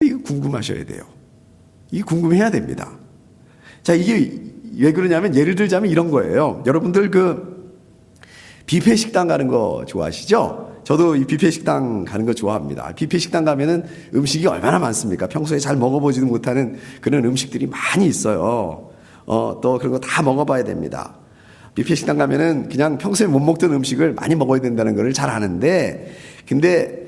이거 궁금하셔야 돼요. 이게 궁금해야 됩니다. 자, 이게 왜 그러냐면 예를 들자면 이런 거예요. 여러분들 뷔페 식당 가는 거 좋아하시죠? 저도 이 뷔페 식당 가는 거 좋아합니다. 뷔페 식당 가면은 음식이 얼마나 많습니까? 평소에 잘 먹어보지도 못하는 그런 음식들이 많이 있어요. 또 그런 거 다 먹어봐야 됩니다. 뷔페 식당 가면은 그냥 평소에 못 먹던 음식을 많이 먹어야 된다는 걸 잘 아는데, 근데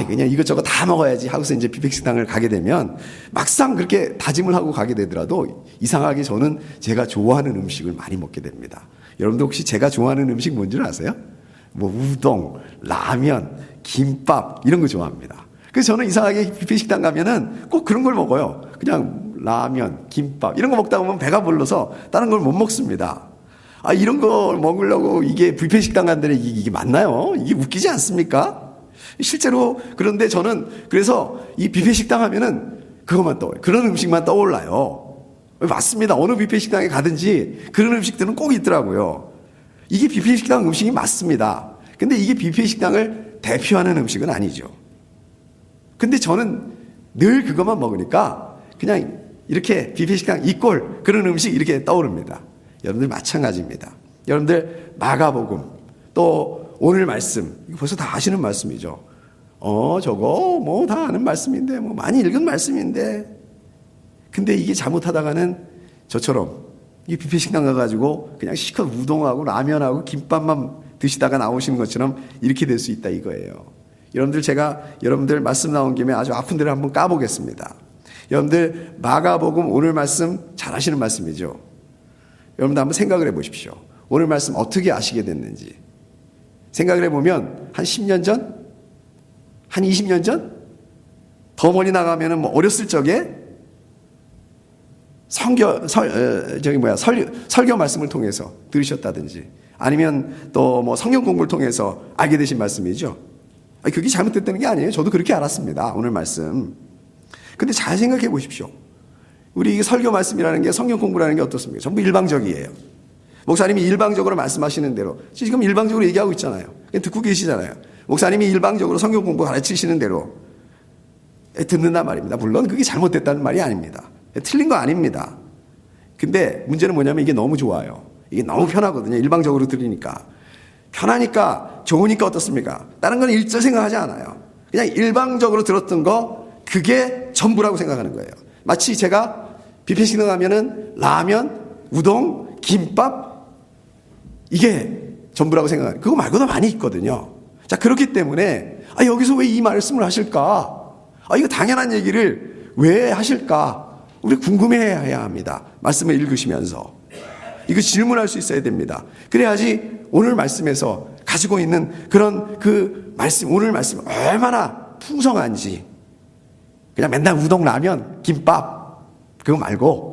그냥 이것저것 다 먹어야지 하고서 이제 뷔페 식당을 가게 되면 막상 그렇게 다짐을 하고 가게 되더라도 이상하게 저는 제가 좋아하는 음식을 많이 먹게 됩니다. 여러분들 혹시 제가 좋아하는 음식 뭔지 아세요? 우동, 라면, 김밥 이런 거 좋아합니다. 그래서 저는 이상하게 뷔페 식당 가면은 꼭 그런 걸 먹어요. 그냥 라면, 김밥 이런 거 먹다 보면 배가 불러서 다른 걸 못 먹습니다. 이런 걸 먹으려고 이게 뷔페 식당 간다는 이게 맞나요? 이게 웃기지 않습니까? 실제로 그런데 저는 그래서 이 뷔페 식당 하면은 그것만 떠올라요. 그런 음식만 떠올라요. 맞습니다. 어느 뷔페 식당에 가든지 그런 음식들은 꼭 있더라고요. 이게 뷔페 식당 음식이 맞습니다. 근데 이게 뷔페 식당을 대표하는 음식은 아니죠. 근데 저는 늘 그것만 먹으니까 그냥 이렇게 뷔페 식당 이꼴 그런 음식 이렇게 떠오릅니다. 여러분들 마찬가지입니다. 여러분들 마가복음 또 오늘 말씀 벌써 다 아시는 말씀이죠. 저거 다 아는 말씀인데 많이 읽은 말씀인데 근데 이게 잘못하다가는 저처럼 이 뷔페 식당 가가지고 그냥 시컷 우동하고 라면하고 김밥만 드시다가 나오시는 것처럼 이렇게 될 수 있다 이거예요. 여러분들 제가 여러분들 말씀 나온 김에 아주 아픈 데를 한번 까보겠습니다. 여러분들 마가복음 오늘 말씀 잘 아시는 말씀이죠. 여러분들 한번 생각을 해보십시오. 오늘 말씀 어떻게 아시게 됐는지 생각을 해보면 한 10년 전? 한 20년 전? 더 멀리 나가면 어렸을 적에 설교 말씀을 통해서 들으셨다든지 아니면 또 성경 공부를 통해서 알게 되신 말씀이죠. 그게 잘못됐다는 게 아니에요. 저도 그렇게 알았습니다. 오늘 말씀. 근데 잘 생각해 보십시오. 우리 이 설교 말씀이라는 게 성경 공부라는 게 어떻습니까? 전부 일방적이에요. 목사님이 일방적으로 말씀하시는 대로 지금 일방적으로 얘기하고 있잖아요. 듣고 계시잖아요. 목사님이 일방적으로 성경 공부 가르치시는 대로 듣는단 말입니다. 물론 그게 잘못됐다는 말이 아닙니다. 틀린 거 아닙니다. 근데 문제는 뭐냐면 이게 너무 좋아요. 이게 너무 편하거든요. 일방적으로 들으니까. 편하니까 좋으니까 어떻습니까? 다른 건 일절 생각하지 않아요. 그냥 일방적으로 들었던 거 그게 전부라고 생각하는 거예요. 마치 제가 뷔페 식당 가면은 라면, 우동, 김밥 이게 전부라고 생각하는 그거 말고도 많이 있거든요. 자, 그렇기 때문에 여기서 왜 이 말씀을 하실까? 이거 당연한 얘기를 왜 하실까? 우리 궁금해해야 합니다. 말씀을 읽으시면서 이거 질문할 수 있어야 됩니다. 그래야지 오늘 말씀에서 가지고 있는 그런 그 말씀, 오늘 말씀 얼마나 풍성한지 그냥 맨날 우동, 라면, 김밥 그거 말고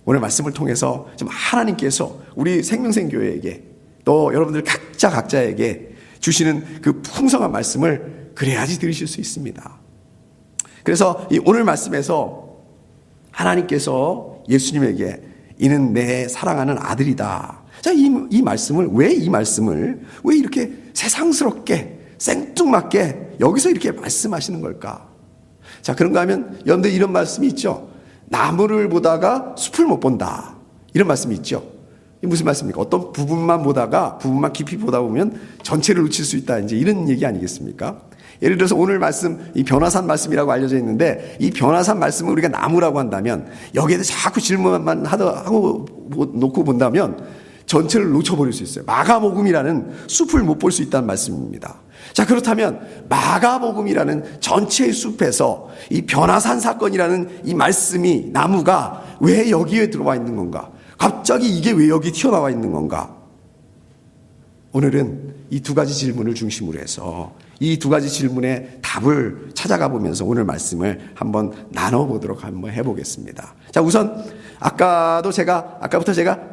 오늘 말씀을 통해서 좀 하나님께서 우리 생명생교회에게 또 여러분들 각자에게 주시는 그 풍성한 말씀을 그래야지 들으실 수 있습니다. 그래서 이 오늘 말씀에서 하나님께서 예수님에게 이는 내 사랑하는 아들이다. 자, 이 말씀을 왜 이렇게 세상스럽게 생뚱맞게 여기서 이렇게 말씀하시는 걸까? 자, 그런가 하면 여러분들 이런 말씀이 있죠. 나무를 보다가 숲을 못 본다. 이런 말씀이 있죠. 이게 무슨 말씀입니까? 어떤 부분만 깊이 보다 보면 전체를 놓칠 수 있다. 이제 이런 얘기 아니겠습니까? 예를 들어서 오늘 말씀, 이 변화산 말씀이라고 알려져 있는데 이 변화산 말씀을 우리가 나무라고 한다면 여기에 대해서 자꾸 질문만 하고 놓고 본다면 전체를 놓쳐버릴 수 있어요. 마가복음이라는 숲을 못 볼 수 있다는 말씀입니다. 자, 그렇다면 마가복음이라는 전체의 숲에서 이 변화산 사건이라는 이 말씀이 나무가 왜 여기에 들어와 있는 건가? 갑자기 이게 왜 여기 튀어나와 있는 건가? 오늘은 이 두 가지 질문을 중심으로 해서 이 두 가지 질문의 답을 찾아가 보면서 오늘 말씀을 한번 나눠보도록 한번 해보겠습니다. 자, 우선 아까부터 제가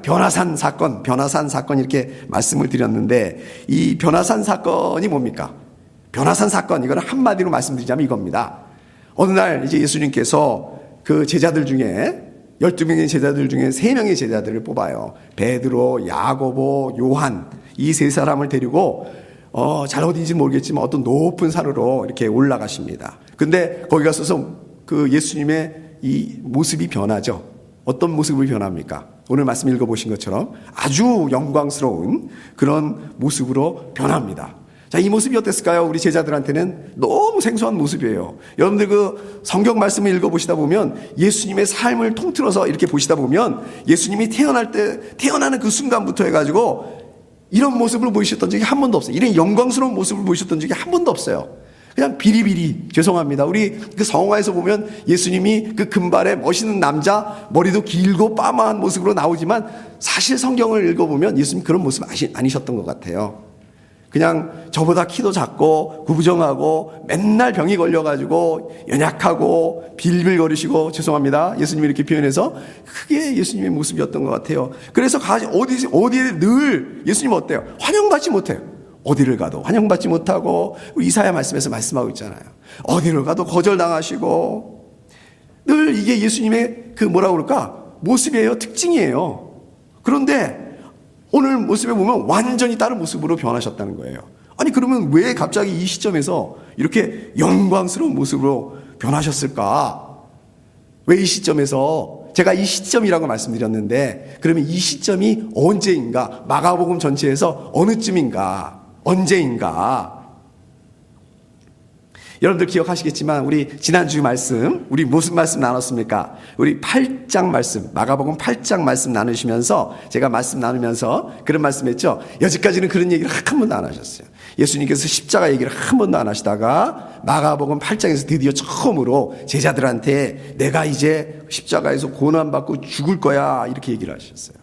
변화산 사건 이렇게 말씀을 드렸는데 이 변화산 사건이 뭡니까? 변화산 사건, 이거를 한마디로 말씀드리자면 이겁니다. 어느 날 이제 예수님께서 그 제자들 중에 12명의 제자들 중에 3명의 제자들을 뽑아요. 베드로, 야고보, 요한 이 세 사람을 데리고 잘 어딘지 모르겠지만 어떤 높은 산으로 이렇게 올라가십니다. 근데 거기 가서서 그 예수님의 이 모습이 변하죠. 어떤 모습으로 변합니까? 오늘 말씀 읽어보신 것처럼 아주 영광스러운 그런 모습으로 변합니다. 자, 이 모습이 어땠을까요? 우리 제자들한테는 너무 생소한 모습이에요. 여러분들 그 성경 말씀을 읽어보시다 보면 예수님의 삶을 통틀어서 이렇게 보시다 보면 예수님이 태어나는 그 순간부터 해가지고 이런 모습을 보이셨던 적이 한 번도 없어요. 이런 영광스러운 모습을 보이셨던 적이 한 번도 없어요. 그냥 비리비리, 죄송합니다. 우리 그 성화에서 보면 예수님이 그 금발의 멋있는 남자, 머리도 길고 빠마한 모습으로 나오지만 사실 성경을 읽어보면 예수님 그런 모습 아니셨던 것 같아요. 그냥 저보다 키도 작고 구부정하고 맨날 병이 걸려가지고 연약하고 빌빌거리시고, 죄송합니다, 예수님이 이렇게 표현해서 그게 예수님의 모습이었던 것 같아요. 그래서 어디에 늘 예수님은 어때요? 환영받지 못해요. 어디를 가도 환영받지 못하고, 우리 이사야 말씀에서 말씀하고 있잖아요. 어디를 가도 거절당하시고, 늘 이게 예수님의 그 뭐라고 그럴까? 모습이에요. 특징이에요. 그런데 오늘 모습에 보면 완전히 다른 모습으로 변하셨다는 거예요. 아니, 그러면 왜 갑자기 이 시점에서 이렇게 영광스러운 모습으로 변하셨을까? 왜 이 시점에서? 제가 이 시점이라고 말씀드렸는데, 그러면 이 시점이 언제인가? 마가복음 전체에서 어느쯤인가? 언제인가? 여러분들 기억하시겠지만 우리 지난주 말씀, 우리 무슨 말씀 나눴습니까? 우리 8장 말씀, 마가복음 8장 말씀 나누시면서, 제가 말씀 나누면서 그런 말씀했죠. 여지까지는 그런 얘기를 한 번도 안 하셨어요. 예수님께서 십자가 얘기를 한 번도 안 하시다가 마가복음 8장에서 드디어 처음으로 제자들한테 내가 이제 십자가에서 고난받고 죽을 거야, 이렇게 얘기를 하셨어요.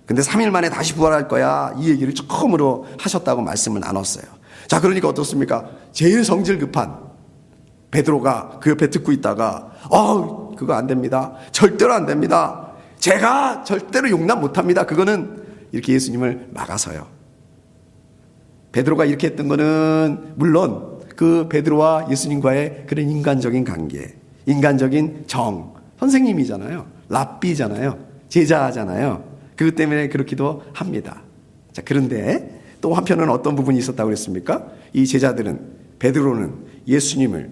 근데 3일 만에 다시 부활할 거야, 이 얘기를 처음으로 하셨다고 말씀을 나눴어요. 자, 그러니까 어떻습니까? 제일 성질 급한 베드로가 그 옆에 듣고 있다가 그거 안 됩니다. 절대로 안 됩니다. 제가 절대로 용납 못합니다. 그거는, 이렇게 예수님을 막아서요. 베드로가 이렇게 했던 거는 물론 그 베드로와 예수님과의 그런 인간적인 관계, 인간적인 정, 선생님이잖아요. 랍비잖아요. 제자잖아요. 그것 때문에 그렇기도 합니다. 자, 그런데 또 한편은 어떤 부분이 있었다고 그랬습니까? 이 제자들은, 베드로는 예수님을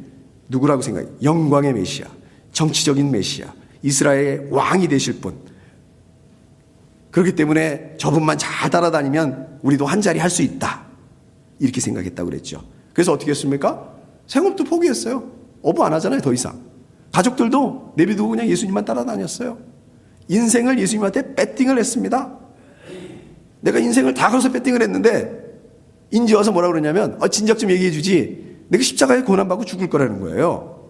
누구라고 생각해요? 영광의 메시아, 정치적인 메시아, 이스라엘의 왕이 되실 분. 그렇기 때문에 저분만 잘 따라다니면 우리도 한 자리 할 수 있다, 이렇게 생각했다고 그랬죠. 그래서 어떻게 했습니까? 생업도 포기했어요. 어부 안 하잖아요, 더 이상. 가족들도 내비두고 그냥 예수님만 따라다녔어요. 인생을 예수님한테 배팅을 했습니다. 내가 인생을 다 걸어서 배팅을 했는데 인제 와서 뭐라 그러냐면 진작 좀 얘기해 주지, 내가 십자가에 고난받고 죽을 거라는 거예요.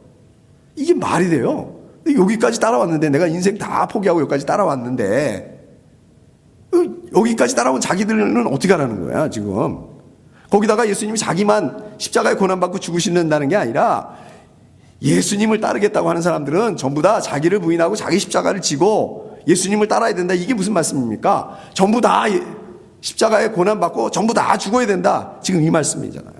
이게 말이 돼요? 여기까지 따라왔는데, 내가 인생 다 포기하고 여기까지 따라왔는데, 여기까지 따라온 자기들은 어떻게 하라는 거야 지금. 거기다가 예수님이 자기만 십자가에 고난받고 죽으신다는 게 아니라 예수님을 따르겠다고 하는 사람들은 전부 다 자기를 부인하고 자기 십자가를 지고 예수님을 따라야 된다. 이게 무슨 말씀입니까? 전부 다 십자가에 고난받고 전부 다 죽어야 된다, 지금 이 말씀이잖아요.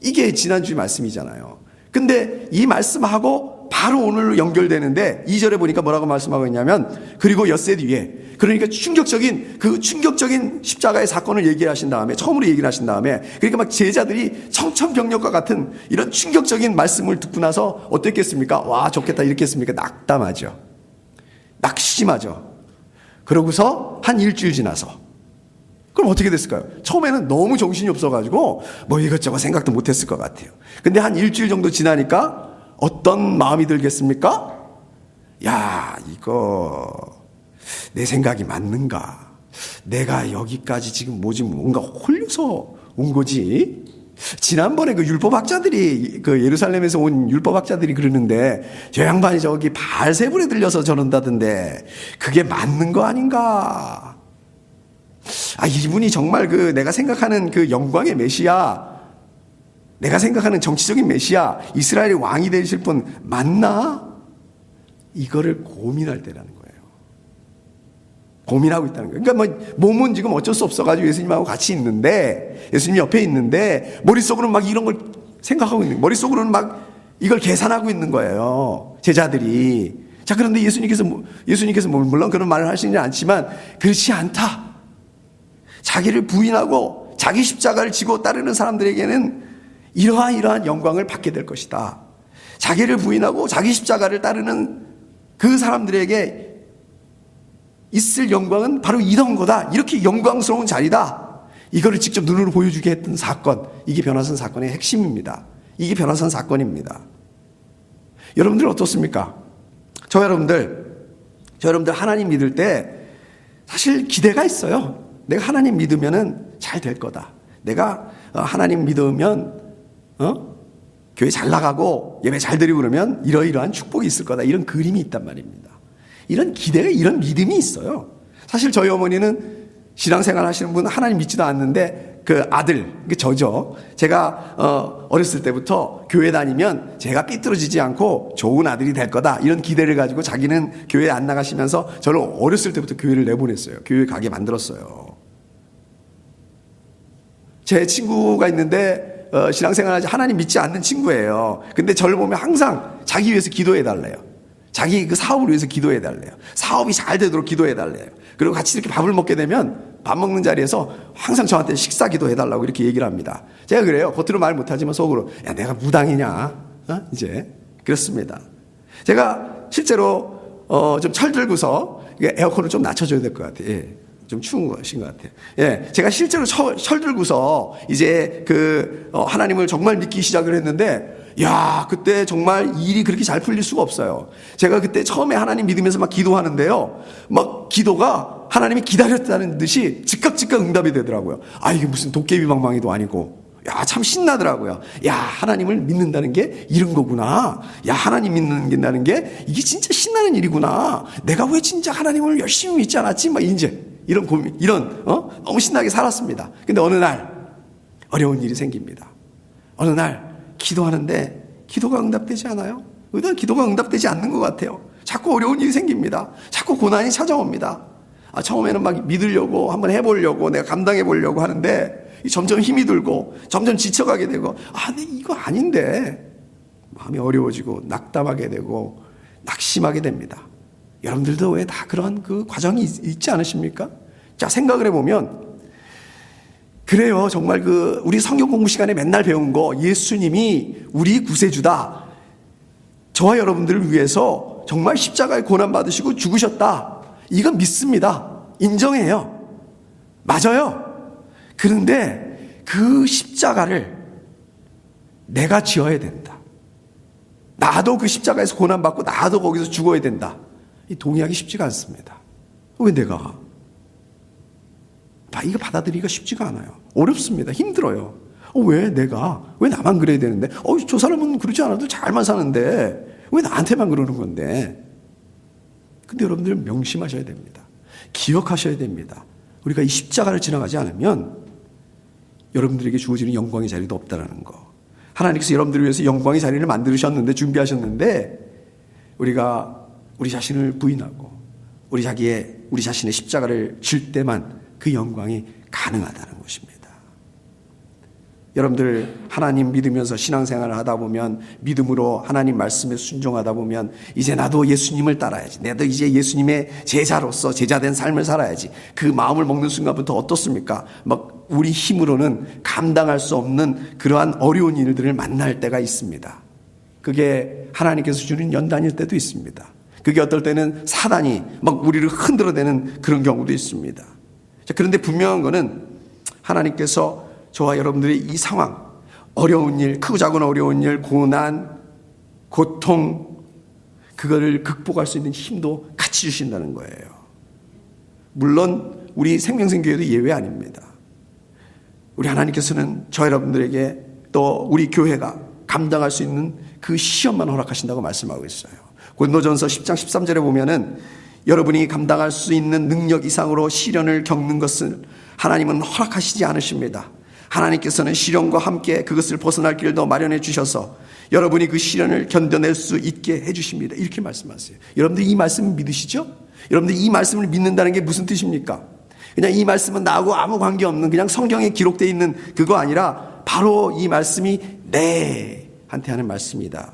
이게 지난주 말씀이잖아요. 근데 이 말씀하고 바로 오늘로 연결되는데 2절에 보니까 뭐라고 말씀하고 있냐면, 그리고 엿새 뒤에, 그러니까 충격적인 십자가의 사건을 얘기하신 다음에, 처음으로 얘기를 하신 다음에, 그러니까 막 제자들이 청천벽력과 같은 이런 충격적인 말씀을 듣고 나서 어땠겠습니까? 와, 좋겠다, 이렇게 했습니까? 낙담하죠. 낙심하죠. 그러고서 한 일주일 지나서, 그럼 어떻게 됐을까요? 처음에는 너무 정신이 없어가지고 뭐 이것저것 생각도 못했을 것 같아요. 근데 한 일주일 정도 지나니까 어떤 마음이 들겠습니까? 야, 이거 내 생각이 맞는가? 내가 여기까지 지금 뭔가 홀려서 온 거지? 지난번에 그 율법학자들이, 그 예루살렘에서 온 율법학자들이 그러는데, 저 양반이 저기 바알세불에 들려서 저런다던데 그게 맞는 거 아닌가? 이분이 정말 내가 생각하는 그 영광의 메시아, 내가 생각하는 정치적인 메시아, 이스라엘의 왕이 되실 분 맞나? 이거를 고민할 때라는 거예요. 고민하고 있다는 거예요. 그러니까 몸은 지금 어쩔 수 없어가지고 예수님하고 같이 있는데, 예수님 옆에 있는데, 머릿속으로는 막 이런 걸 생각하고 있는, 머릿속으로는 막 이걸 계산하고 있는 거예요, 제자들이. 자, 그런데 예수님께서 물론 그런 말을 하시지 않지만, 그렇지 않다. 자기를 부인하고 자기 십자가를 지고 따르는 사람들에게는 이러한 영광을 받게 될 것이다. 자기를 부인하고 자기 십자가를 따르는 그 사람들에게 있을 영광은 바로 이런 거다. 이렇게 영광스러운 자리다. 이거를 직접 눈으로 보여주게 했던 사건, 이게 변화선 사건의 핵심입니다. 이게 변화선 사건입니다. 여러분들 어떻습니까? 저 여러분들 하나님 믿을 때 사실 기대가 있어요. 내가 하나님 믿으면은 잘 될 거다. 내가 하나님 믿으면 교회 잘 나가고 예배 잘 드리고 그러면 이러이러한 축복이 있을 거다. 이런 그림이 있단 말입니다. 이런 기대가, 이런 믿음이 있어요. 사실 저희 어머니는 신앙생활 하시는 분은 하나님 믿지도 않는데 그 아들, 그 저죠. 제가 어렸을 때부터 교회 다니면 제가 삐뚤어지지 않고 좋은 아들이 될 거다. 이런 기대를 가지고 자기는 교회 안 나가시면서 저를 어렸을 때부터 교회를 내보냈어요. 교회 가게 만들었어요. 제 친구가 있는데 신앙생활하지 하나님 믿지 않는 친구예요. 근데 저를 보면 항상 자기 위해서 기도해달래요. 자기 그 사업을 위해서 기도해달래요. 사업이 잘 되도록 기도해달래요. 그리고 같이 이렇게 밥을 먹게 되면 밥 먹는 자리에서 항상 저한테 식사 기도해달라고 이렇게 얘기를 합니다. 제가 그래요. 겉으로 말 못하지만 속으로 야 내가 무당이냐? 이제 그렇습니다. 제가 실제로 좀 철들고서 에어컨을 좀 낮춰줘야 될 것 같아요. 예. 좀 추운 것인 것 같아요. 예, 제가 실제로 철들고서 이제 하나님을 정말 믿기 시작을 했는데, 야, 그때 정말 일이 그렇게 잘 풀릴 수가 없어요. 제가 그때 처음에 하나님 믿으면서 막 기도하는데요, 막 기도가 하나님이 기다렸다는 듯이 즉각 응답이 되더라고요. 아, 이게 무슨 도깨비 방망이도 아니고, 야, 참 신나더라고요. 야, 하나님을 믿는다는 게 이런 거구나. 야, 하나님 믿는다는 게 이게 진짜 신나는 일이구나. 내가 왜 진짜 하나님을 열심히 믿지 않았지? 막 이제. 이런 고민, 너무 신나게 살았습니다. 근데 어느 날, 어려운 일이 생깁니다. 어느 날, 기도하는데, 기도가 응답되지 않아요? 의도한 기도가 응답되지 않는 것 같아요. 자꾸 어려운 일이 생깁니다. 자꾸 고난이 찾아옵니다. 처음에는 막 믿으려고, 한번 해보려고, 내가 감당해보려고 하는데, 점점 힘이 들고, 점점 지쳐가게 되고, 근데 이거 아닌데, 마음이 어려워지고, 낙담하게 되고, 낙심하게 됩니다. 여러분들도 왜 다 그런 그 과정이 있지 않으십니까? 자, 생각을 해보면, 그래요. 정말 우리 성경 공부 시간에 맨날 배운 거, 예수님이 우리 구세주다. 저와 여러분들을 위해서 정말 십자가에 고난받으시고 죽으셨다. 이건 믿습니다. 인정해요. 맞아요. 그런데 그 십자가를 내가 지어야 된다. 나도 그 십자가에서 고난받고 나도 거기서 죽어야 된다. 동의하기 쉽지가 않습니다. 왜 내가? 이거 받아들이기가 쉽지가 않아요. 어렵습니다. 힘들어요. 왜 내가? 왜 나만 그래야 되는데? 저 사람은 그러지 않아도 잘만 사는데 왜 나한테만 그러는 건데? 근데 여러분들 명심하셔야 됩니다. 기억하셔야 됩니다. 우리가 이 십자가를 지나가지 않으면 여러분들에게 주어지는 영광의 자리도 없다라는 거. 하나님께서 여러분들을 위해서 영광의 자리를 만드셨는데, 준비하셨는데, 우리가 우리 자신을 부인하고 우리 자신의 십자가를 질 때만 그 영광이 가능하다는 것입니다. 여러분들 하나님 믿으면서 신앙생활을 하다 보면, 믿음으로 하나님 말씀에 순종하다 보면 이제 나도 예수님을 따라야지, 나도 이제 예수님의 제자로서 제자된 삶을 살아야지, 그 마음을 먹는 순간부터 어떻습니까? 막 우리 힘으로는 감당할 수 없는 그러한 어려운 일들을 만날 때가 있습니다. 그게 하나님께서 주는 연단일 때도 있습니다. 그게 어떨 때는 사단이 막 우리를 흔들어대는 그런 경우도 있습니다. 그런데 분명한 거는 하나님께서 저와 여러분들의 이 상황, 어려운 일, 크고 작은 어려운 일, 고난, 고통, 그거를 극복할 수 있는 힘도 같이 주신다는 거예요. 물론 우리 생명생교회도 예외 아닙니다. 우리 하나님께서는 저 여러분들에게 또 우리 교회가 감당할 수 있는 그 시험만 허락하신다고 말씀하고 있어요. 고린도전서 10장 13절에 보면은 여러분이 감당할 수 있는 능력 이상으로 시련을 겪는 것을 하나님은 허락하시지 않으십니다. 하나님께서는 시련과 함께 그것을 벗어날 길도 마련해 주셔서 여러분이 그 시련을 견뎌낼 수 있게 해 주십니다. 이렇게 말씀하세요. 여러분들 이 말씀 믿으시죠? 여러분들 이 말씀을 믿는다는 게 무슨 뜻입니까? 그냥 이 말씀은 나하고 아무 관계없는 그냥 성경에 기록되어 있는 그거 아니라 바로 이 말씀이 내한테 하는 말씀이다.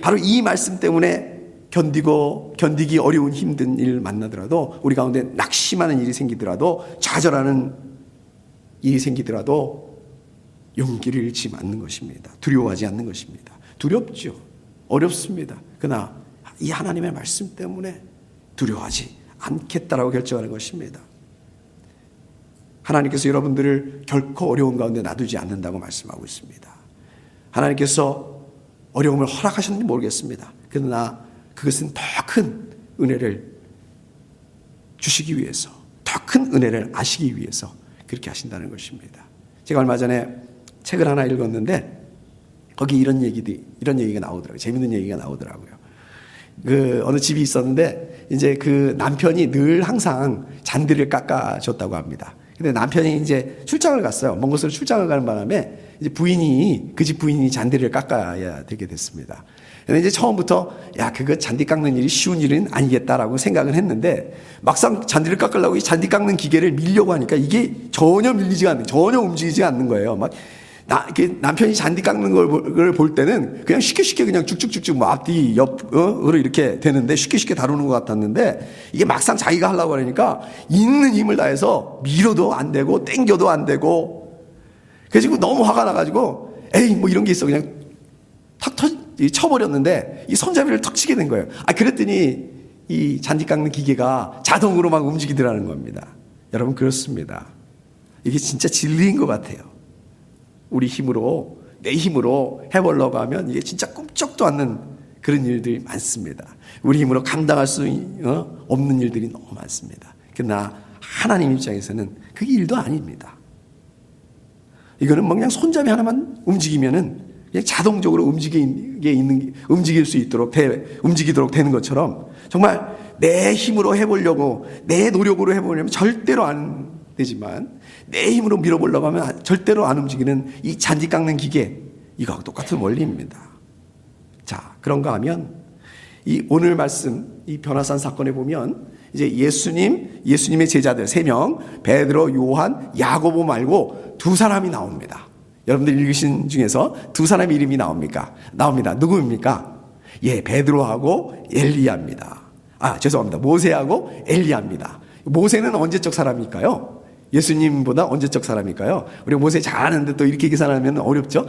바로 이 말씀 때문에 견디기 어려운 힘든 일을 만나더라도, 우리 가운데 낙심하는 일이 생기더라도, 좌절하는 일이 생기더라도 용기를 잃지 않는 것입니다. 두려워하지 않는 것입니다. 두렵죠. 어렵습니다. 그러나 이 하나님의 말씀 때문에 두려워하지 않겠다라고 결정하는 것입니다. 하나님께서 여러분들을 결코 어려운 가운데 놔두지 않는다고 말씀하고 있습니다. 하나님께서 어려움을 허락하셨는지 모르겠습니다. 그러나 그것은 더 큰 은혜를 주시기 위해서, 더 큰 은혜를 아시기 위해서 그렇게 하신다는 것입니다. 제가 얼마 전에 책을 하나 읽었는데 거기 이런 얘기가 나오더라고요. 재밌는 얘기가 나오더라고요. 어느 집이 있었는데 이제 그 남편이 늘 항상 잔디를 깎아줬다고 합니다. 근데 남편이 이제 출장을 갔어요. 먼 곳으로 출장을 가는 바람에 이제 그 집 부인이 잔디를 깎아야 되게 됐습니다. 근데 이제 처음부터 그거 잔디 깎는 일이 쉬운 일은 아니겠다라고 생각을 했는데 막상 잔디를 깎으려고 이 잔디 깎는 기계를 밀려고 하니까 이게 전혀 움직이지 않는 거예요. 남편이 잔디 깎는 걸 볼 때는 그냥 쉽게 그냥 쭉쭉쭉쭉 앞뒤 옆으로 이렇게 되는데 쉽게 다루는 것 같았는데 이게 막상 자기가 하려고 하니까 있는 힘을 다해서 밀어도 안 되고 땡겨도 안 되고 그래서 너무 화가 나가지고 이런 게 있어 그냥 탁 쳐버렸는데 이 손잡이를 턱 치게 된 거예요. 그랬더니 이 잔디 깎는 기계가 자동으로 막 움직이더라는 겁니다. 여러분 그렇습니다. 이게 진짜 진리인 것 같아요. 내 힘으로 해보려고 하면 이게 진짜 꿈쩍도 않는 그런 일들이 많습니다. 우리 힘으로 감당할 수 없는 일들이 너무 많습니다. 그러나 하나님 입장에서는 그 일도 아닙니다. 이거는 그냥 손잡이 하나만 움직이면은 그냥 자동적으로 움직이도록 되는 것처럼 정말 내 힘으로 해보려고 내 노력으로 해보려면 절대로 안 되지만 내 힘으로 밀어보려고 하면 절대로 안 움직이는 이 잔디 깎는 기계, 이거하고 똑같은 원리입니다. 자, 그런가 하면 이 오늘 말씀, 이 변화산 사건에 보면 이제 예수님의 제자들 3명, 베드로, 요한, 야고보 말고 2사람이 나옵니다. 여러분들 읽으신 중에서 2사람의 이름이 나옵니까? 나옵니다. 누구입니까? 베드로하고 엘리야입니다. 죄송합니다. 모세하고 엘리야입니다. 모세는 언제적 사람일까요? 예수님보다 언제적 사람일까요? 우리가 모세 잘 아는데 또 이렇게 계산하면 어렵죠?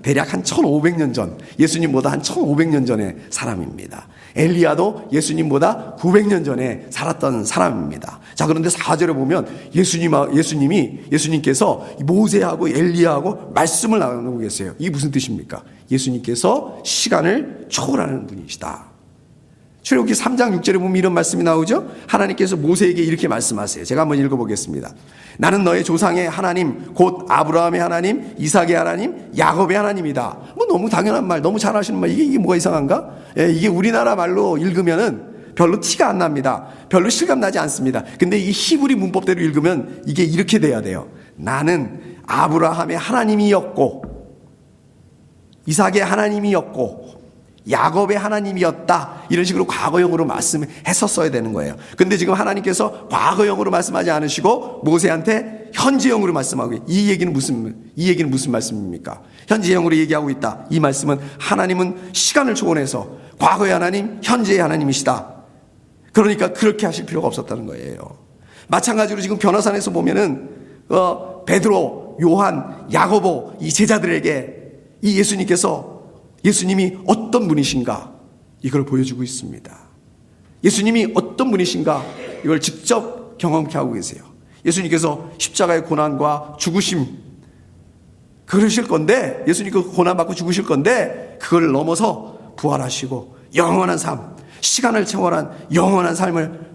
대략 한 1500년 전, 예수님보다 한 1500년 전의 사람입니다. 엘리야도 예수님보다 900년 전에 살았던 사람입니다. 자, 그런데 4절에 보면 예수님께서 모세하고 엘리야하고 말씀을 나누고 계세요. 이게 무슨 뜻입니까? 예수님께서 시간을 초월하는 분이시다. 출애굽기 3장 6절에 보면 이런 말씀이 나오죠. 하나님께서 모세에게 이렇게 말씀하세요. 제가 한번 읽어보겠습니다. 나는 너의 조상의 하나님, 곧 아브라함의 하나님, 이삭의 하나님, 야곱의 하나님이다. 너무 당연한 말, 너무 잘하시는 말. 이게 뭐가 이상한가? 이게 우리나라 말로 읽으면은 별로 티가 안 납니다. 별로 실감나지 않습니다. 근데 이 히브리 문법대로 읽으면 이게 이렇게 돼야 돼요. 나는 아브라함의 하나님이었고 이삭의 하나님이었고 야곱의 하나님이었다. 이런 식으로 과거형으로 말씀했었어야 되는 거예요. 근데 지금 하나님께서 과거형으로 말씀하지 않으시고 모세한테 현재형으로 말씀하고 이 얘기는 무슨 말씀입니까? 현재형으로 얘기하고 있다. 이 말씀은 하나님은 시간을 초월해서 과거의 하나님, 현재의 하나님이시다. 그러니까 그렇게 하실 필요가 없었다는 거예요. 마찬가지로 지금 변화산에서 보면은 베드로, 요한, 야고보 이 제자들에게 이 예수님이 어떤 분이신가 이걸 보여주고 있습니다. 예수님이 어떤 분이신가 이걸 직접 경험케 하고 계세요. 예수님께서 십자가의 고난과 죽으심 그러실 건데 예수님 그 고난받고 죽으실 건데 그걸 넘어서 부활하시고 영원한 삶, 시간을 초월한 영원한 삶을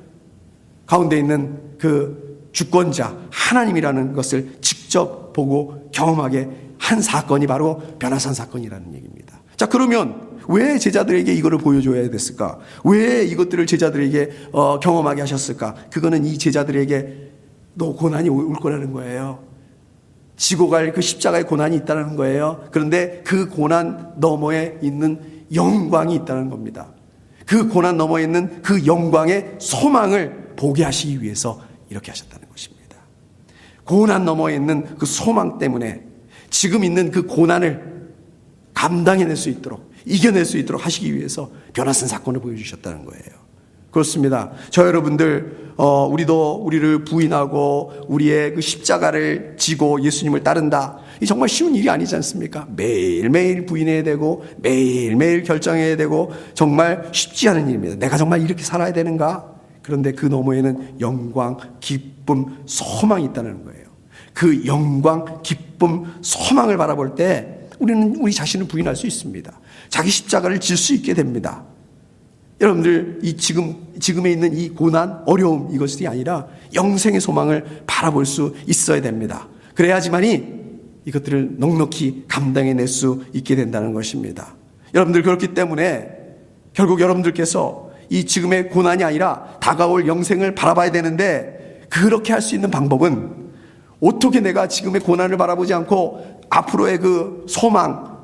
가운데 있는 그 주권자 하나님이라는 것을 직접 보고 경험하게 한 사건이 바로 변화산 사건이라는 얘기입니다. 자, 그러면 왜 제자들에게 이거를 보여줘야 됐을까? 왜 이것들을 제자들에게 경험하게 하셨을까? 그거는 이 제자들에게 너 고난이 올 거라는 거예요. 지고 갈 그 십자가의 고난이 있다는 거예요. 그런데 그 고난 너머에 있는 영광이 있다는 겁니다. 그 고난 너머에 있는 그 영광의 소망을 보게 하시기 위해서 이렇게 하셨다는 것입니다. 고난 너머에 있는 그 소망 때문에 지금 있는 그 고난을 감당해낼 수 있도록 이겨낼 수 있도록 하시기 위해서 변화산 사건을 보여주셨다는 거예요. 그렇습니다. 저 여러분들 우리도 우리를 부인하고 우리의 그 십자가를 지고 예수님을 따른다. 이 정말 쉬운 일이 아니지 않습니까? 매일매일 부인해야 되고 매일매일 결정해야 되고 정말 쉽지 않은 일입니다. 내가 정말 이렇게 살아야 되는가? 그런데 그 너머에는 영광, 기쁨, 소망이 있다는 거예요. 그 영광, 기쁨, 소망을 바라볼 때 우리는 우리 자신을 부인할 수 있습니다. 자기 십자가를 질 수 있게 됩니다. 여러분들 이 지금에 있는 이 고난, 어려움 이것이 아니라 영생의 소망을 바라볼 수 있어야 됩니다. 그래야지만이 이것들을 넉넉히 감당해낼 수 있게 된다는 것입니다. 여러분들 그렇기 때문에 결국 여러분들께서 이 지금의 고난이 아니라 다가올 영생을 바라봐야 되는데 그렇게 할 수 있는 방법은 어떻게 내가 지금의 고난을 바라보지 않고 앞으로의 그 소망,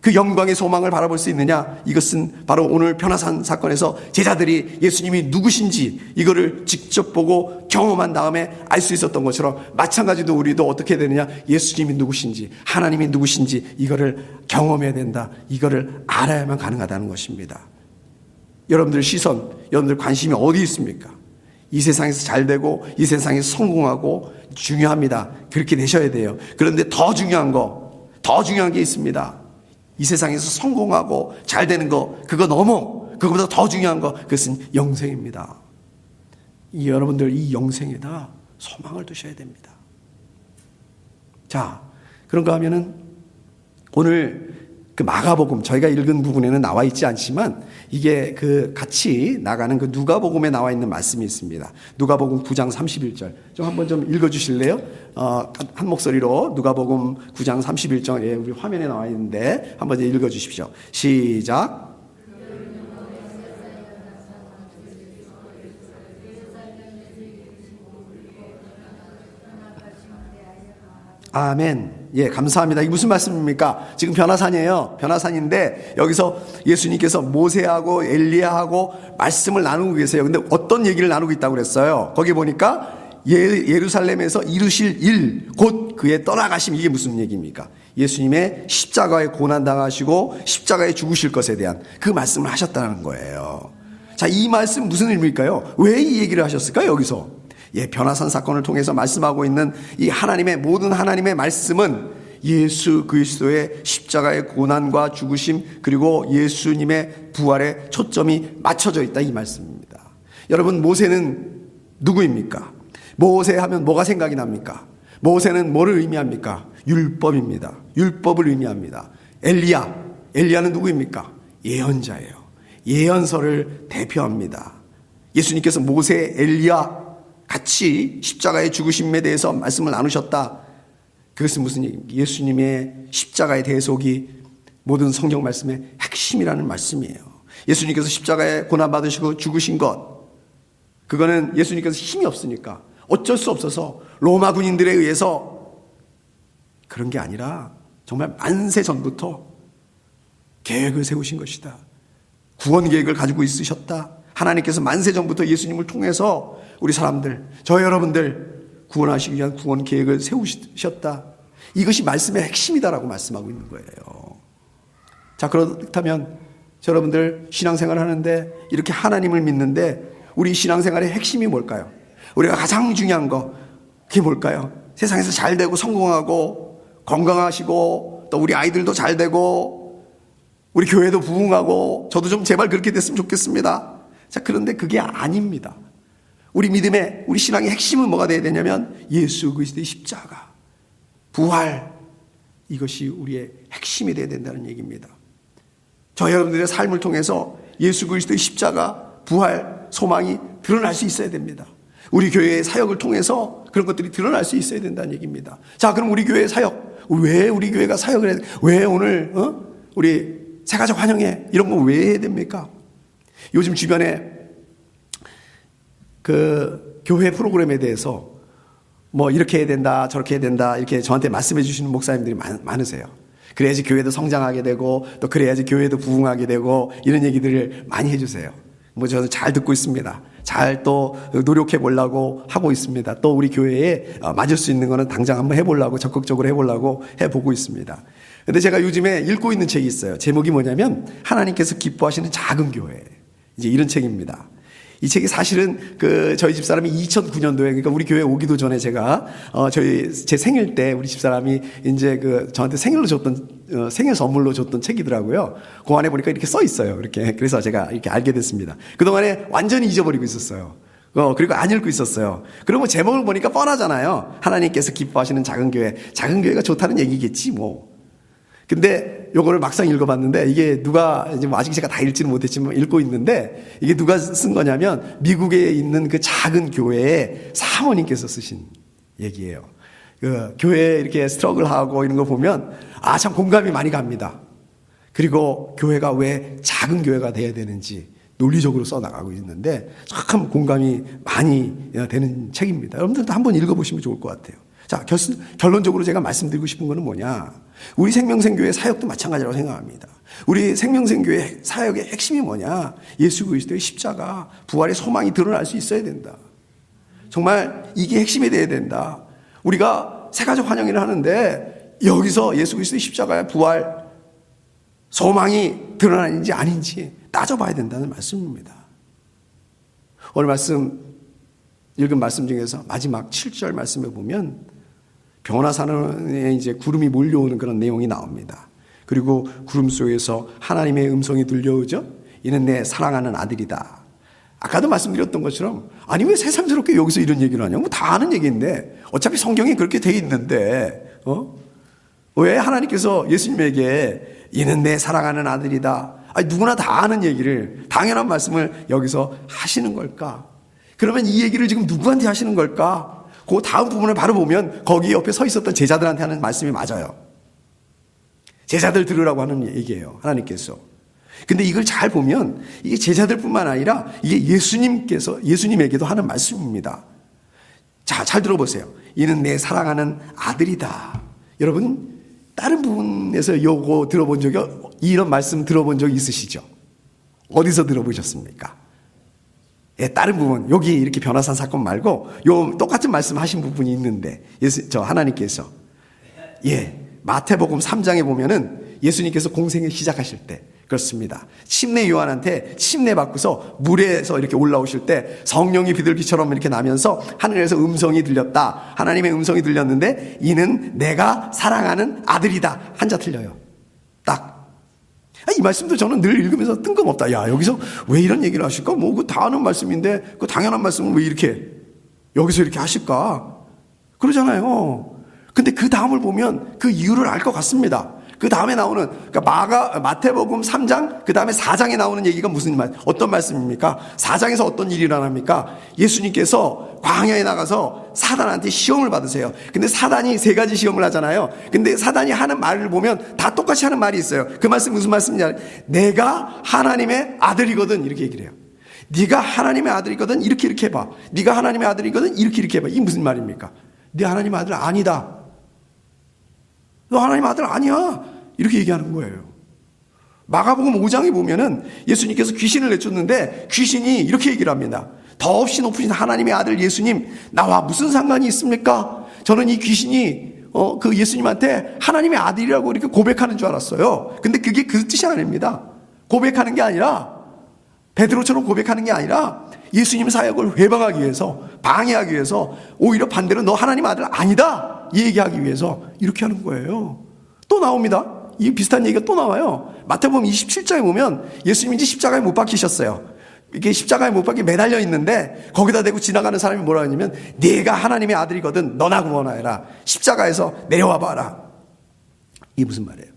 그 영광의 소망을 바라볼 수 있느냐? 이것은 바로 오늘 변화산 사건에서 제자들이 예수님이 누구신지 이거를 직접 보고 경험한 다음에 알 수 있었던 것처럼 마찬가지로 우리도 어떻게 되느냐? 예수님이 누구신지, 하나님이 누구신지 이거를 경험해야 된다. 이거를 알아야만 가능하다는 것입니다. 여러분들 시선, 여러분들 관심이 어디 있습니까? 이 세상에서 잘 되고 이 세상에서 성공하고 중요합니다. 그렇게 되셔야 돼요. 그런데 더 중요한 게 있습니다. 이 세상에서 성공하고 잘 되는 거, 그거 너무, 그거보다 더 중요한 거, 그것은 영생입니다. 여러분들 이 영생에다 소망을 두셔야 됩니다. 자, 그런가 하면은 오늘 그 마가복음, 저희가 읽은 부분에는 나와 있지 않지만 이게 그 같이 나가는 그 누가복음에 나와 있는 말씀이 있습니다. 누가복음 9장 31절. 좀 한번 좀 읽어 주실래요? 한 목소리로 누가복음 9장 31절. 예, 우리 화면에 나와 있는데 한번 읽어 주십시오. 시작. 아멘. 예, 감사합니다. 이게 무슨 말씀입니까? 지금 변화산이에요. 변화산인데 여기서 예수님께서 모세하고 엘리야하고 말씀을 나누고 계세요. 근데 어떤 얘기를 나누고 있다고 그랬어요? 거기 보니까 예루살렘에서 이루실 일, 곧 그의 떠나가심, 이게 무슨 얘기입니까? 예수님의 십자가에 고난당하시고 십자가에 죽으실 것에 대한 그 말씀을 하셨다는 거예요. 자, 이 말씀 무슨 의미일까요? 왜 이 얘기를 하셨을까요? 여기서 예, 변화산 사건을 통해서 말씀하고 있는 이 모든 하나님의 말씀은 예수 그리스도의 십자가의 고난과 죽으심 그리고 예수님의 부활에 초점이 맞춰져 있다, 이 말씀입니다. 여러분, 모세는 누구입니까? 모세 하면 뭐가 생각이 납니까? 모세는 뭐를 의미합니까? 율법입니다. 율법을 의미합니다. 엘리야는 누구입니까? 예언자예요. 예언서를 대표합니다. 예수님께서 모세, 엘리야 같이 십자가의 죽으심에 대해서 말씀을 나누셨다. 그것은 무슨 얘기입니까? 예수님의 십자가의 대속이 모든 성경 말씀의 핵심이라는 말씀이에요. 예수님께서 십자가에 고난받으시고 죽으신 것, 그거는 예수님께서 힘이 없으니까 어쩔 수 없어서 로마 군인들에 의해서 그런 게 아니라 정말 만세 전부터 계획을 세우신 것이다. 구원 계획을 가지고 있으셨다. 하나님께서 만세 전부터 예수님을 통해서 우리 사람들, 저 여러분들 구원하시기 위한 구원 계획을 세우셨다. 이것이 말씀의 핵심이다라고 말씀하고 있는 거예요. 자, 그렇다면 여러분들 신앙생활을 하는데 이렇게 하나님을 믿는데 우리 신앙생활의 핵심이 뭘까요? 우리가 가장 중요한 거, 그게 뭘까요? 세상에서 잘 되고 성공하고 건강하시고 또 우리 아이들도 잘 되고 우리 교회도 부흥하고 저도 좀 제발 그렇게 됐으면 좋겠습니다. 자, 그런데 그게 아닙니다. 우리 믿음의, 우리 신앙의 핵심은 뭐가 되어야 되냐면 예수 그리스도의 십자가, 부활, 이것이 우리의 핵심이 되어야 된다는 얘기입니다. 저 여러분들의 삶을 통해서 예수 그리스도의 십자가, 부활, 소망이 드러날 수 있어야 됩니다. 우리 교회의 사역을 통해서 그런 것들이 드러날 수 있어야 된다는 얘기입니다. 자, 그럼 우리 교회의 사역, 왜 우리 교회가 사역을 해야 돼? 왜 오늘 우리 새가족 환영회 이런 거 왜 해야 됩니까? 요즘 주변에 그 교회 프로그램에 대해서 뭐 이렇게 해야 된다 저렇게 해야 된다 이렇게 저한테 말씀해 주시는 목사님들이 많으세요. 그래야지 교회도 성장하게 되고 또 그래야지 교회도 부흥하게 되고 이런 얘기들을 많이 해주세요. 뭐 저는 잘 듣고 있습니다. 잘 또 노력해 보려고 하고 있습니다. 또 우리 교회에 맞을 수 있는 거는 당장 한번 해보려고 적극적으로 해보려고 해보고 있습니다. 근데 제가 요즘에 읽고 있는 책이 있어요. 제목이 뭐냐면 하나님께서 기뻐하시는 작은 교회, 이제 이런 책입니다. 이 책이 사실은 저희 집사람이 2009년도에, 그러니까 우리 교회 오기도 전에 제가, 제 생일 때 우리 집사람이 이제 저한테 생일로 줬던, 생일 선물로 줬던 책이더라고요. 그 안에 보니까 이렇게 써 있어요. 이렇게. 그래서 제가 이렇게 알게 됐습니다. 그동안에 완전히 잊어버리고 있었어요. 그리고 안 읽고 있었어요. 그러면 제목을 보니까 뻔하잖아요. 하나님께서 기뻐하시는 작은 교회. 작은 교회가 좋다는 얘기겠지, 뭐. 근데 요거를 막상 읽어봤는데 이게 누가 이제 아직 제가 다 읽지는 못했지만 읽고 있는데 이게 누가 쓴 거냐면 미국에 있는 그 작은 교회에 사모님께서 쓰신 얘기예요. 교회에 이렇게 스트러글하고 이런 거 보면 참 공감이 많이 갑니다. 그리고 교회가 왜 작은 교회가 돼야 되는지 논리적으로 써나가고 있는데 참 공감이 많이 되는 책입니다. 여러분들도 한번 읽어보시면 좋을 것 같아요. 자, 결론적으로 제가 말씀드리고 싶은 거는 뭐냐? 우리 생명생교회 사역도 마찬가지라고 생각합니다. 우리 생명생교회 사역의 핵심이 뭐냐? 예수 그리스도의 십자가, 부활의 소망이 드러날 수 있어야 된다. 정말 이게 핵심이 돼야 된다. 우리가 새가족 환영회를 하는데 여기서 예수 그리스도의 십자가의 부활, 소망이 드러나는지 아닌지 따져봐야 된다는 말씀입니다. 오늘 읽은 말씀 중에서 마지막 7절 말씀에 보면 변화산에 이제 구름이 몰려오는 그런 내용이 나옵니다. 그리고 구름 속에서 하나님의 음성이 들려오죠. 이는 내 사랑하는 아들이다. 아까도 말씀드렸던 것처럼 아니 왜 새삼스럽게 여기서 이런 얘기를 하냐? 뭐 다 아는 얘기인데 어차피 성경에 그렇게 돼 있는데 왜 하나님께서 예수님에게 이는 내 사랑하는 아들이다. 누구나 다 아는 얘기를 당연한 말씀을 여기서 하시는 걸까? 그러면 이 얘기를 지금 누구한테 하시는 걸까? 그 다음 부분을 바로 보면 거기 옆에 서 있었던 제자들한테 하는 말씀이 맞아요. 제자들 들으라고 하는 얘기예요. 하나님께서. 근데 이걸 잘 보면 이게 제자들뿐만 아니라 이게 예수님에게도 하는 말씀입니다. 자, 잘 들어보세요. 이는 내 사랑하는 아들이다. 여러분 다른 부분에서 이런 말씀 들어본 적 있으시죠? 어디서 들어보셨습니까? 다른 부분, 여기 이렇게 변화산 사건 말고 요 똑같은 말씀 하신 부분이 있는데 하나님께서 마태복음 3장에 보면은 예수님께서 공생을 시작하실 때 그렇습니다. 침례 요한한테 침례 받고서 물에서 이렇게 올라오실 때 성령이 비둘기처럼 이렇게 나면서 하늘에서 음성이 들렸다. 하나님의 음성이 들렸는데 이는 내가 사랑하는 아들이다. 한자 틀려요. 딱. 이 말씀도 저는 늘 읽으면서 뜬금없다. 야, 여기서 왜 이런 얘기를 하실까? 다 아는 말씀인데 그 당연한 말씀을 왜 이렇게 여기서 이렇게 하실까? 그러잖아요. 근데 그 다음을 보면 그 이유를 알 것 같습니다. 그 다음에 나오는 마태복음 3장 그 다음에 4장에 나오는 얘기가 어떤 말씀입니까? 4장에서 어떤 일이 일어납니까? 예수님께서 광야에 나가서 사단한테 시험을 받으세요. 근데 사단이 3가지 시험을 하잖아요. 근데 사단이 하는 말을 보면 다 똑같이 하는 말이 있어요. 그 말씀 무슨 말씀이냐? 내가 하나님의 아들이거든 이렇게 얘기를 해요. 네가 하나님의 아들이거든 이렇게 해봐. 네가 하나님의 아들이거든 이렇게 해봐. 이게 무슨 말입니까? 네 하나님의 아들 아니다. 너 하나님 아들 아니야. 이렇게 얘기하는 거예요. 마가복음 5장에 보면은 예수님께서 귀신을 내쫓는데 귀신이 이렇게 얘기를 합니다. 더없이 높으신 하나님의 아들 예수님, 나와 무슨 상관이 있습니까? 저는 이 귀신이 그 예수님한테 하나님의 아들이라고 이렇게 고백하는 줄 알았어요. 근데 그게 그 뜻이 아닙니다. 고백하는 게 아니라 베드로처럼 고백하는 게 아니라 예수님 사역을 회방하기 위해서, 방해하기 위해서, 오히려 반대로 너 하나님 아들 아니다 이 얘기하기 위해서 이렇게 하는 거예요. 또 나옵니다. 이 비슷한 얘기가 또 나와요. 마태복음 27장에 보면 예수님이 이제 십자가에 못 박히셨어요. 이게 십자가에 못 박혀 매달려 있는데 거기다 대고 지나가는 사람이 뭐라 하냐면 네가 하나님의 아들이거든 너나 구원하여라. 십자가에서 내려와 봐라. 이게 무슨 말이에요?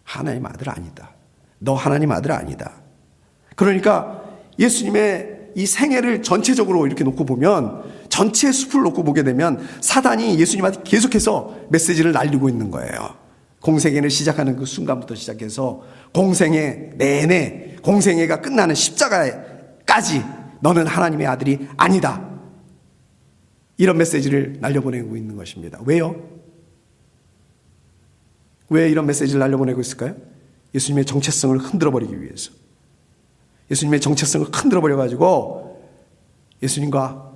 하나님 아들 아니다. 너 하나님 아들 아니다. 그러니까 예수님의 이 생애를 전체적으로 이렇게 놓고 보면, 전체 숲을 놓고 보게 되면 사단이 예수님한테 계속해서 메시지를 날리고 있는 거예요. 공생애를 시작하는 그 순간부터 시작해서 공생애 내내, 공생애가 끝나는 십자가까지 너는 하나님의 아들이 아니다. 이런 메시지를 날려보내고 있는 것입니다. 왜요? 왜 이런 메시지를 날려보내고 있을까요? 예수님의 정체성을 흔들어버리기 위해서. 예수님의 정체성을 흔들어버려가지고 예수님과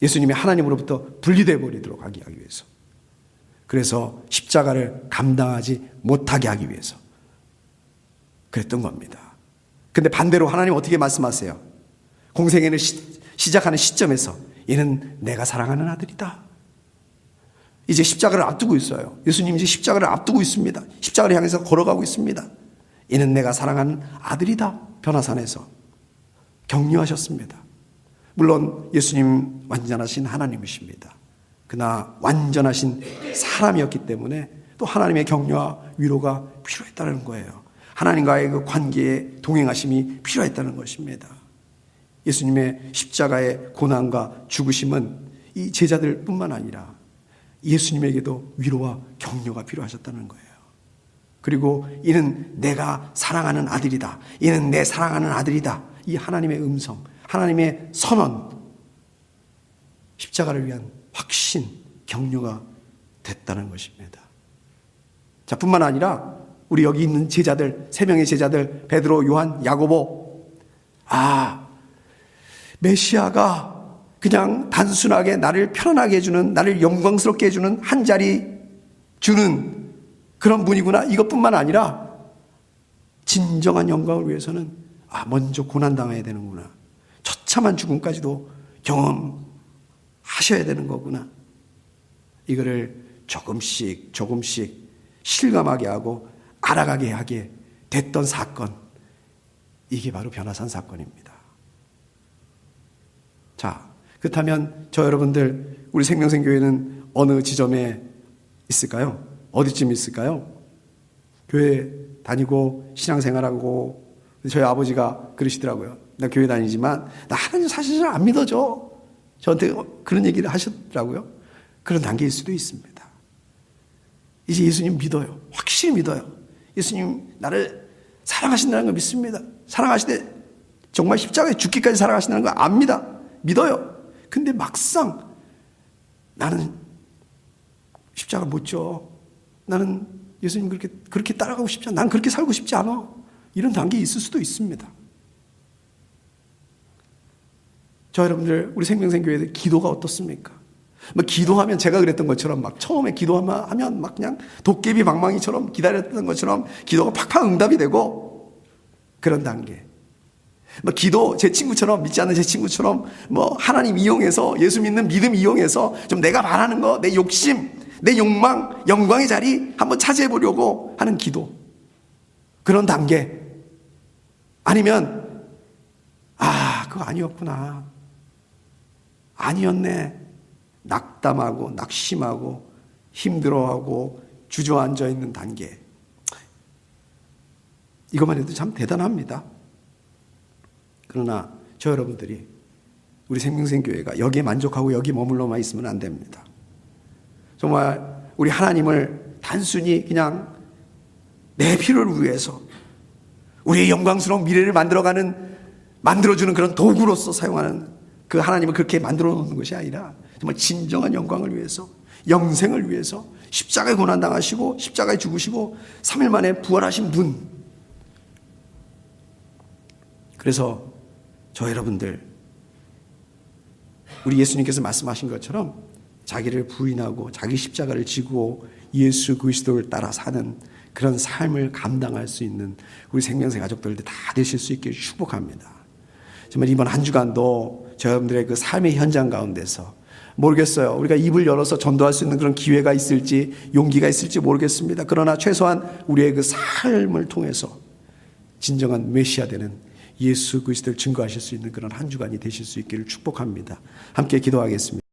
예수님의 하나님으로부터 분리되어 버리도록 하기 위해서. 그래서 십자가를 감당하지 못하게 하기 위해서 그랬던 겁니다. 근데 반대로 하나님 어떻게 말씀하세요? 공생애를 시작하는 시점에서 얘는 내가 사랑하는 아들이다. 이제 십자가를 앞두고 있어요. 예수님 이제 십자가를 앞두고 있습니다. 십자가를 향해서 걸어가고 있습니다. 얘는 내가 사랑하는 아들이다. 변화산에서 격려하셨습니다. 물론 예수님 완전하신 하나님이십니다. 그러나 완전하신 사람이었기 때문에 또 하나님의 격려와 위로가 필요했다는 거예요. 하나님과의 그 관계에 동행하심이 필요했다는 것입니다. 예수님의 십자가의 고난과 죽으심은 이 제자들뿐만 아니라 예수님에게도 위로와 격려가 필요하셨다는 거예요. 그리고 이는 내가 사랑하는 아들이다. 이는 내 사랑하는 아들이다. 이 하나님의 음성, 하나님의 선언, 십자가를 위한 확신, 격려가 됐다는 것입니다. 자, 뿐만 아니라 우리 여기 있는 제자들, 3명의 제자들, 베드로, 요한, 야고보, 메시아가 그냥 단순하게 나를 편안하게 해주는, 나를 영광스럽게 해주는, 한 자리 주는 그런 분이구나. 이것뿐만 아니라 진정한 영광을 위해서는 먼저 고난당해야 되는구나. 처참한 죽음까지도 경험하셔야 되는 거구나. 이거를 조금씩 실감하게 하고 알아가게 하게 됐던 사건, 이게 바로 변화산 사건입니다. 자, 그렇다면 저 여러분들, 우리 생명생교회는 어느 지점에 있을까요? 어디쯤 있을까요? 교회 다니고 신앙생활하고, 저희 아버지가 그러시더라고요. 나 교회 다니지만 나 하나님 사실 잘 안 믿어져. 저한테 그런 얘기를 하셨더라고요. 그런 단계일 수도 있습니다. 이제 예수님 믿어요. 확실히 믿어요. 예수님 나를 사랑하신다는 걸 믿습니다. 사랑하시되 정말 십자가에 죽기까지 사랑하신다는 걸 압니다. 믿어요. 근데 막상 나는 십자가 못 져. 나는 예수님 그렇게 따라가고 싶지 않아. 난 그렇게 살고 싶지 않아. 이런 단계에 있을 수도 있습니다. 저 여러분들, 우리 생명생교회의 기도가 어떻습니까? 기도하면 제가 그랬던 것처럼 처음에 기도하면 그냥 도깨비 방망이처럼 기다렸던 것처럼 기도가 팍팍 응답이 되고 그런 단계. 기도 제 친구처럼, 믿지 않는 제 친구처럼 하나님 이용해서, 예수 믿는 믿음 이용해서 좀 내가 바라는 거, 내 욕심, 내 욕망, 영광의 자리 한번 차지해 보려고 하는 기도. 그런 단계. 아니면 그거 아니었구나. 아니었네. 낙담하고 낙심하고 힘들어하고 주저앉아 있는 단계. 이것만 해도 참 대단합니다. 그러나 저 여러분들이, 우리 생명생교회가 여기에 만족하고 여기 머물러만 있으면 안 됩니다. 정말 우리 하나님을 단순히 그냥 내 필요를 위해서 우리의 영광스러운 미래를 만들어주는 그런 도구로서 사용하는 그 하나님을 그렇게 만들어 놓는 것이 아니라 정말 진정한 영광을 위해서, 영생을 위해서 십자가에 고난당하시고 십자가에 죽으시고 3일 만에 부활하신 분. 그래서 저 여러분들, 우리 예수님께서 말씀하신 것처럼 자기를 부인하고 자기 십자가를 지고 예수 그리스도를 따라 사는 그런 삶을 감당할 수 있는 우리 생명새 가족들도 다 되실 수 있기를 축복합니다. 정말 이번 한 주간도 저 여러분들의 그 삶의 현장 가운데서, 모르겠어요, 우리가 입을 열어서 전도할 수 있는 그런 기회가 있을지 용기가 있을지 모르겠습니다. 그러나 최소한 우리의 그 삶을 통해서 진정한 메시아 되는 예수 그리스도를 증거하실 수 있는 그런 한 주간이 되실 수 있기를 축복합니다. 함께 기도하겠습니다.